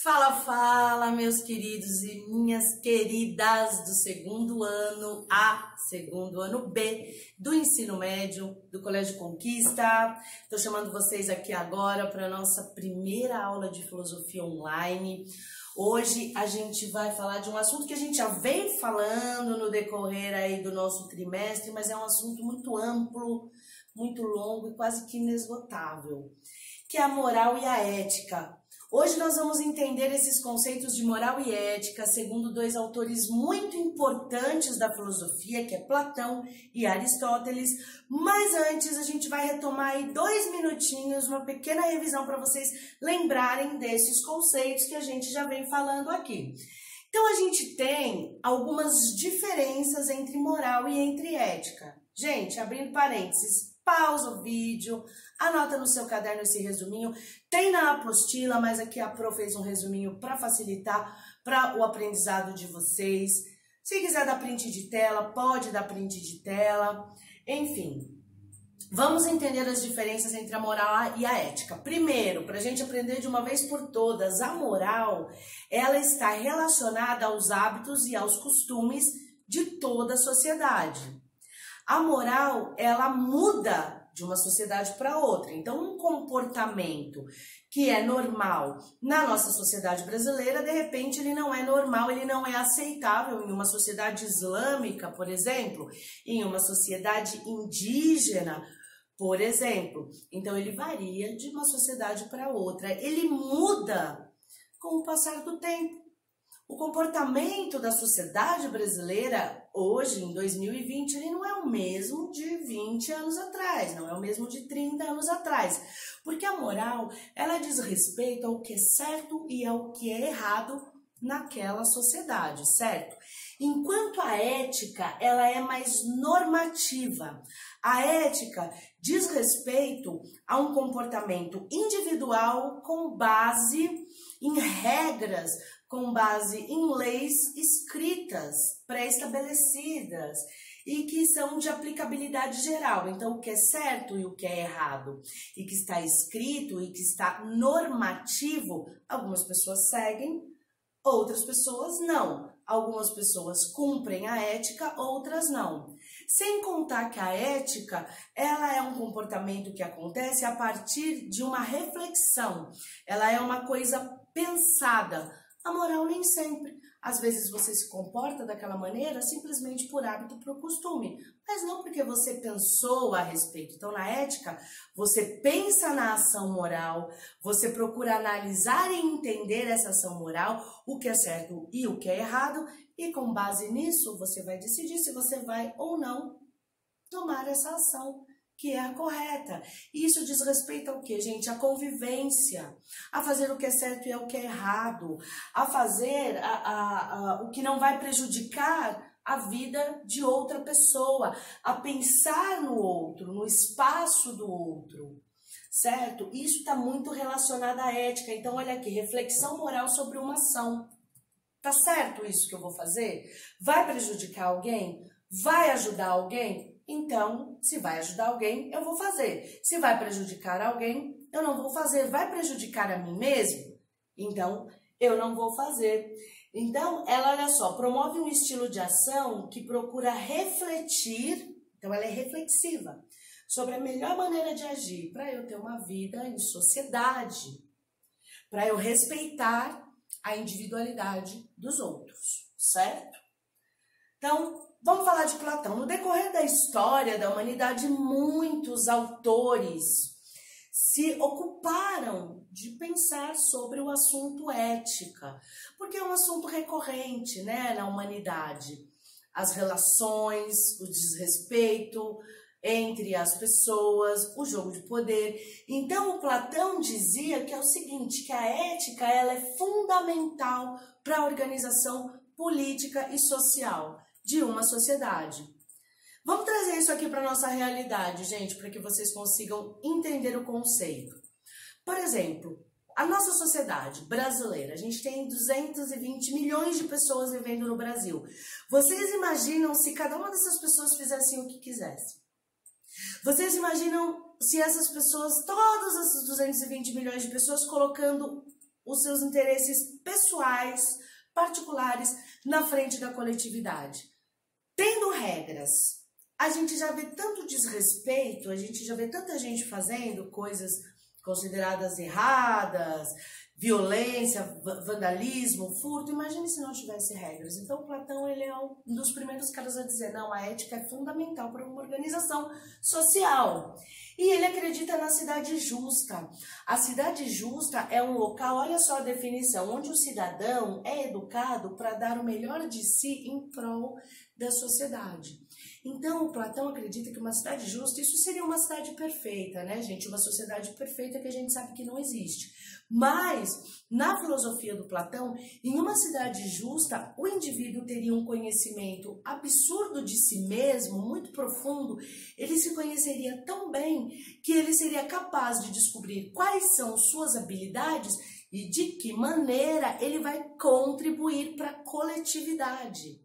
Fala, fala, meus queridos e minhas queridas do segundo ano A, segundo ano B do ensino médio do Colégio Conquista. Estou chamando vocês aqui agora para a nossa primeira aula de filosofia online. Hoje a gente vai falar de um assunto que a gente já vem falando no decorrer aí do nosso trimestre, mas é um assunto muito amplo, muito longo e quase que inesgotável, que é a moral e a ética. Hoje nós vamos entender esses conceitos de moral e ética segundo dois autores muito importantes da filosofia, que é Platão e Aristóteles. Mas antes a gente vai retomar aí 2 minutinhos, uma pequena revisão para vocês lembrarem desses conceitos que a gente já vem falando aqui. Então a gente tem algumas diferenças entre moral e entre ética. Gente, abrindo parênteses, pausa o vídeo, anota no seu caderno esse resuminho. Tem na apostila, mas aqui a Pro fez um resuminho para facilitar para o aprendizado de vocês. Se quiser dar print de tela, pode dar print de tela. Enfim, vamos entender as diferenças entre a moral e a ética. Primeiro, para a gente aprender de uma vez por todas, a moral, ela está relacionada aos hábitos e aos costumes de toda a sociedade. A moral, ela muda de uma sociedade para outra. Então, um comportamento que é normal na nossa sociedade brasileira, de repente ele não é normal, ele não é aceitável em uma sociedade islâmica, por exemplo, em uma sociedade indígena, por exemplo. Então, ele varia de uma sociedade para outra. Ele muda com o passar do tempo. O comportamento da sociedade brasileira hoje, em 2020, ele não é o mesmo de 20 anos atrás, não é o mesmo de 30 anos atrás. Porque a moral, ela diz respeito ao que é certo e ao que é errado naquela sociedade, certo? Enquanto a ética, ela é mais normativa. A ética diz respeito a um comportamento individual com base em regras, com base em leis escritas, pré-estabelecidas e que são de aplicabilidade geral. Então, o que é certo e o que é errado e que está escrito e que está normativo, algumas pessoas seguem, outras pessoas não. Algumas pessoas cumprem a ética, outras não. Sem contar que a ética, ela é um comportamento que acontece a partir de uma reflexão. Ela é uma coisa pensada. A moral nem sempre. Às vezes você se comporta daquela maneira simplesmente por hábito, por costume, mas não porque você pensou a respeito. Então, na ética, você pensa na ação moral, você procura analisar e entender essa ação moral, o que é certo e o que é errado, e com base nisso você vai decidir se você vai ou não tomar essa ação que é a correta. E isso diz respeito ao quê, gente? A convivência, a fazer o que é certo e o que é errado, a fazer o que não vai prejudicar a vida de outra pessoa, a pensar no outro, no espaço do outro, certo? Isso está muito relacionado à ética. Então, olha aqui, reflexão moral sobre uma ação. Tá certo isso que eu vou fazer? Vai prejudicar alguém? Vai ajudar alguém? Então, se vai ajudar alguém, eu vou fazer. Se vai prejudicar alguém, eu não vou fazer. Vai prejudicar a mim mesmo? Então, eu não vou fazer. Então, ela, olha só, promove um estilo de ação que procura refletir, então ela é reflexiva, sobre a melhor maneira de agir para eu ter uma vida em sociedade, para eu respeitar a individualidade dos outros, certo? Então, vamos falar de Platão. No decorrer da história da humanidade, muitos autores se ocuparam de pensar sobre o assunto ética, porque é um assunto recorrente, né, na humanidade. As relações, o desrespeito entre as pessoas, o jogo de poder. Então, o Platão dizia que é o seguinte, que a ética ela é fundamental para a organização política e social de uma sociedade. Vamos trazer isso aqui para a nossa realidade, gente, para que vocês consigam entender o conceito. Por exemplo, a nossa sociedade brasileira, a gente tem 220 milhões de pessoas vivendo no Brasil. Vocês imaginam se cada uma dessas pessoas fizessem o que quisesse? Vocês imaginam se essas pessoas, todas essas 220 milhões de pessoas, colocando os seus interesses pessoais, particulares, na frente da coletividade. Tendo regras, a gente já vê tanto desrespeito, a gente já vê tanta gente fazendo coisas consideradas erradas, violência, vandalismo, furto. Imagine se não tivesse regras. Então, Platão, ele é um dos primeiros caras a dizer, não, a ética é fundamental para uma organização social. E ele acredita na cidade justa. A cidade justa é um local, olha só a definição, onde o cidadão é educado para dar o melhor de si em prol da sociedade. Então, o Platão acredita que uma cidade justa, isso seria uma cidade perfeita, né, gente? Uma sociedade perfeita que a gente sabe que não existe. Mas, na filosofia do Platão, em uma cidade justa, o indivíduo teria um conhecimento absurdo de si mesmo, muito profundo. Ele se conheceria tão bem que ele seria capaz de descobrir quais são suas habilidades e de que maneira ele vai contribuir para a coletividade.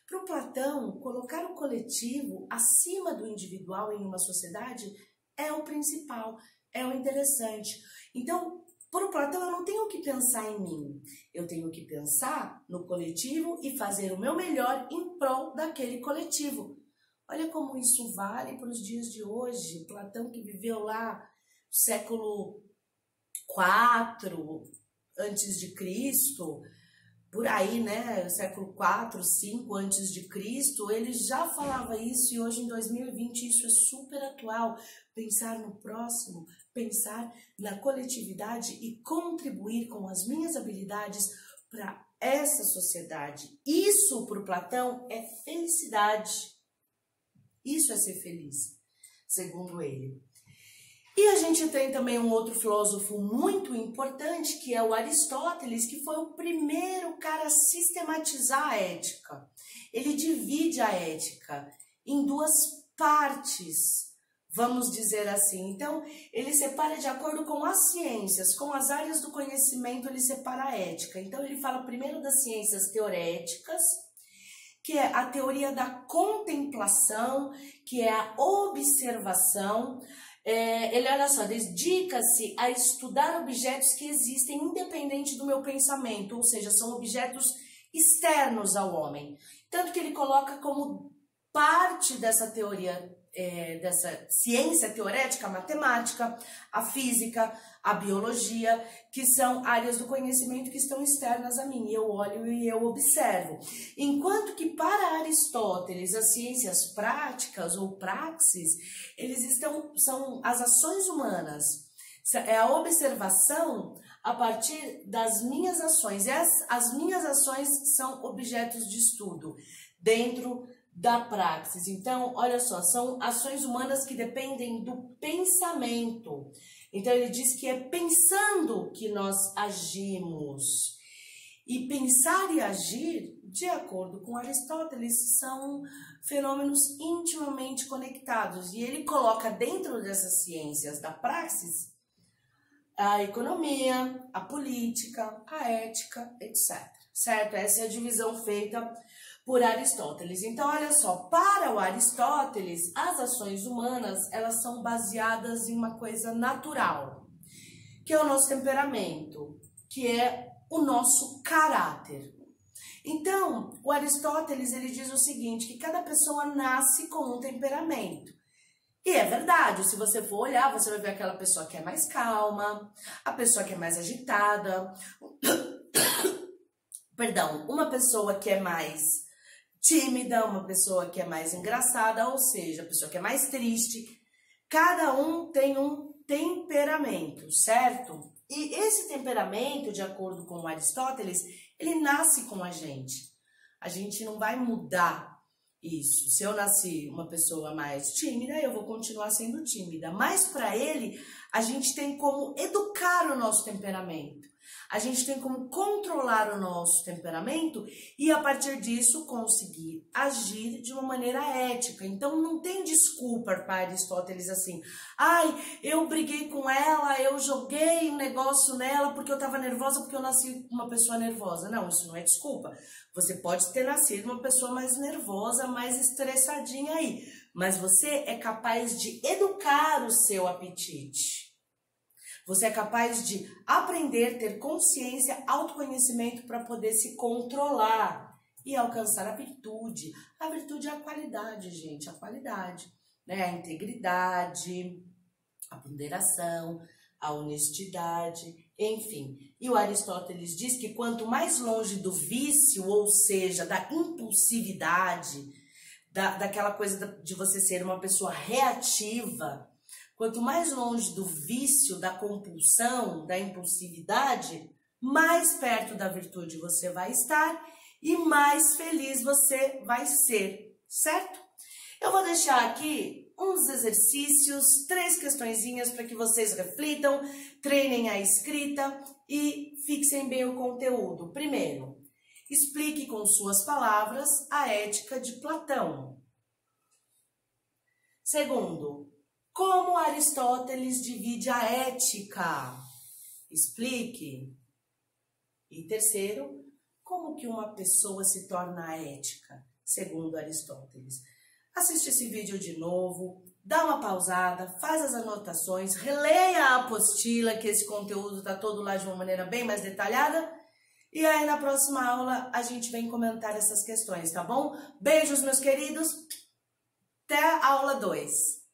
Para o Platão, colocar o coletivo acima do individual em uma sociedade é o principal, é o interessante. Então, para o Platão, eu não tenho que pensar em mim, eu tenho que pensar no coletivo e fazer o meu melhor em prol daquele coletivo. Olha como isso vale para os dias de hoje. Platão, que viveu lá no século IV antes de Cristo, por aí, né, século 4, 5 antes de Cristo, ele já falava isso e hoje em 2020 isso é super atual. Pensar no próximo, pensar na coletividade e contribuir com as minhas habilidades para essa sociedade. Isso, para o Platão, é felicidade. Isso é ser feliz, segundo ele. E a gente tem também um outro filósofo muito importante, que é o Aristóteles, que foi o primeiro cara a sistematizar a ética. Ele divide a ética em duas partes, vamos dizer assim. Então, ele separa de acordo com as ciências, com as áreas do conhecimento, ele separa a ética. Então, ele fala primeiro das ciências teoréticas, que é a teoria da contemplação, que é a observação. Ele, olha só, dedica-se a estudar objetos que existem independente do meu pensamento, ou seja, são objetos externos ao homem. Tanto que ele coloca como parte dessa teoria, dessa ciência teorética, a matemática, a física, a biologia, que são áreas do conhecimento que estão externas a mim. Eu olho e eu observo. Enquanto que para Aristóteles, as ciências práticas ou praxis, são as ações humanas. É a observação a partir das minhas ações. E as minhas ações são objetos de estudo dentro da praxis. Então, olha só, são ações humanas que dependem do pensamento. Então, ele diz que é pensando que nós agimos. E pensar e agir, de acordo com Aristóteles, são fenômenos intimamente conectados. E ele coloca dentro dessas ciências da praxis a economia, a política, a ética, etc. Certo? Essa é a divisão feita por Aristóteles. Então, olha só, para o Aristóteles, as ações humanas, elas são baseadas em uma coisa natural, que é o nosso temperamento, que é o nosso caráter. Então, o Aristóteles, ele diz o seguinte, que cada pessoa nasce com um temperamento. E é verdade, se você for olhar, você vai ver aquela pessoa que é mais calma, a pessoa que é mais agitada, perdão, uma pessoa que é mais tímida, uma pessoa que é mais engraçada, ou seja, a pessoa que é mais triste. Cada um tem um temperamento, certo? E esse temperamento, de acordo com Aristóteles, ele nasce com a gente. A gente não vai mudar isso. Se eu nasci uma pessoa mais tímida, eu vou continuar sendo tímida. Mas para ele, a gente tem como educar o nosso temperamento. A gente tem como controlar o nosso temperamento e, a partir disso, conseguir agir de uma maneira ética. Então, não tem desculpa para Aristóteles assim. Ai, eu briguei com ela, eu joguei um negócio nela porque eu estava nervosa, porque eu nasci uma pessoa nervosa. Não, isso não é desculpa. Você pode ter nascido uma pessoa mais nervosa, mais estressadinha aí. Mas você é capaz de educar o seu apetite. Você é capaz de aprender, ter consciência, autoconhecimento para poder se controlar e alcançar a virtude. A virtude é a qualidade, gente, a qualidade, né? A integridade, a ponderação, a honestidade, enfim. E o Aristóteles diz que quanto mais longe do vício, ou seja, da impulsividade, daquela coisa de você ser uma pessoa reativa, quanto mais longe do vício, da compulsão, da impulsividade, mais perto da virtude você vai estar e mais feliz você vai ser, certo? Eu vou deixar aqui uns exercícios, 3 questõezinhas para que vocês reflitam, treinem a escrita e fixem bem o conteúdo. Primeiro, explique com suas palavras a ética de Platão. Segundo, como Aristóteles divide a ética? Explique. E terceiro, como que uma pessoa se torna ética, segundo Aristóteles? Assiste esse vídeo de novo, dá uma pausada, faz as anotações, releia a apostila, que esse conteúdo está todo lá de uma maneira bem mais detalhada. E aí na próxima aula a gente vem comentar essas questões, tá bom? Beijos, meus queridos. Até a aula 2.